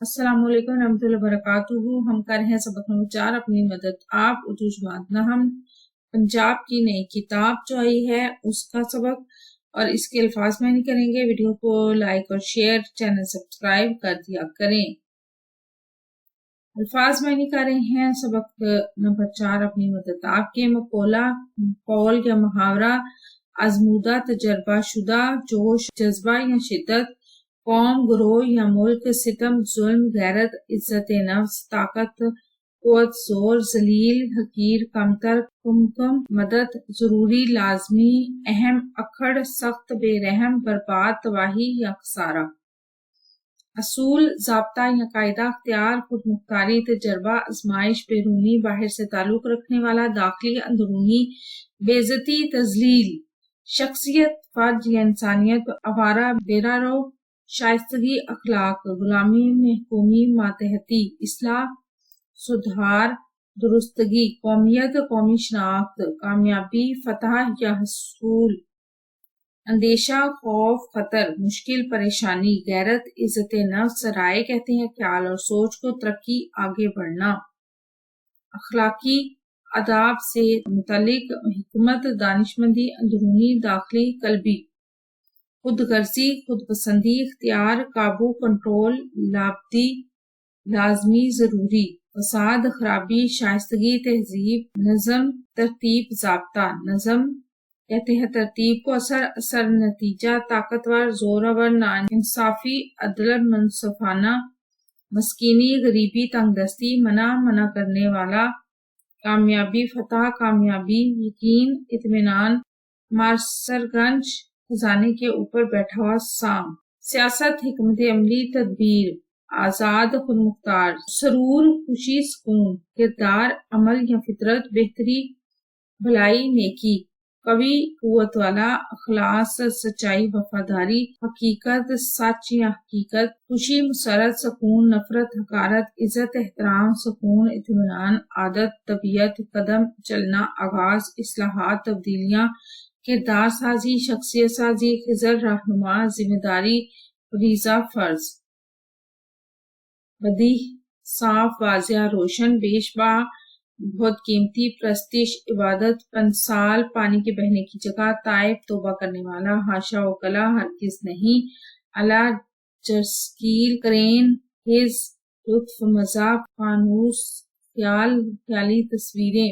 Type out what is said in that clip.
السلام علیکم ورحمۃ اللہ وبرکاتہ۔ ہم کر رہے ہیں سبق نمبر 4 اپنی مدد آپ اردو زبان نحو پنجاب کی نئی کتاب جو آئی ہے اس کا سبق، اور اس کے الفاظ میں نہیں کریں گے۔ ویڈیو کو لائک اور شیئر، چینل سبسکرائب کر دیا کریں۔ الفاظ میں نہیں کر رہے ہیں سبق نمبر 4 اپنی مدد آپ کے مقولہ، قول یا محاورہ، آزمودہ، تجربہ شدہ، جوش، جذبہ یا شدت، قوم، گروہ یا ملک، ستم، ظلم، غیرت، عزت نفس، طاقت، قوت، زور، ذلیل، حقیر، کمتر، کم، مدد، ضروری، لازمی، اہم، اکھڑ، سخت، بے رحم، برباد، تباہی یا خسارہ۔ اصول، ضابطہ یا قاعدہ، اختیار، خود مختاری، تجربہ، آزمائش، بیرونی، باہر سے تعلق رکھنے والا، داخلی، اندرونی، بے عزتی، تذلیل، شخصیت، فرد یا انسانیت، آوارہ، بیرہ رو، شائستگی، اخلاق، غلامی، محکومی، ماتحتی، اصلاح، سدھار، درستگی، قومیت، قومی شناخت، کامیابی، فتح یا حصول، اندیشہ، خوف، خطر، مشکل، پریشانی، غیرت، عزت نفس، رائے کہتے ہیں خیال اور سوچ کو، ترقی، آگے بڑھنا، اخلاقی، آداب سے متعلق، حکمت، دانشمندی، اندرونی، داخلی، قلبی، خود غرضی، خود پسندی، اختیار، قابو، کنٹرول، لابدی، لازمی، ضروری، فساد، خرابی، شائستگی، تہذیب، نظم، ترتیب، ضابطہ، نظم کہتے ہیں ترتیب کو، اثر، نتیجہ، طاقتور، زورآور، ناانصافی، عدل، منصفانہ، مسکینی، غریبی، تنگ دستی، منع کرنے والا، کامیابی، فتح، کامیابی، یقین، اطمینان، مارسرگنج، خزانے کے اوپر بیٹھا ہوا سام، سیاست، حکمت عملی، تدبیر، آزاد، خود مختار، سرور، خوشی، سکون، کردار، عمل یا فطرت، بہتری، بھلائی، نیکی، قوی، قوت والا، اخلاص، سچائی، وفاداری، حقیقت، سچ یا حقیقت، خوشی، مسرت، سکون، نفرت، حقارت، عزت، احترام، سکون، اطمینان، عادت، طبیعت، قدم، چلنا، آغاز، اصلاحات، تبدیلیاں، کردار سازی، شخصیت سازی، خضر، رہنما، ذمہ داری، فریضہ، فرض، بدیع، صاف، واضح، روشن، بیشبہ، بہت قیمتی، پرستش، عبادت، پنسال، پانی کے بہنے کی جگہ، تائب، توبہ کرنے والا، حاشا وکلا، ہرگز نہیں، اعلیٰ، جرثقیل، کرین، حز، لطف، مزاح، فانوس، خیال، خیالی تصویریں،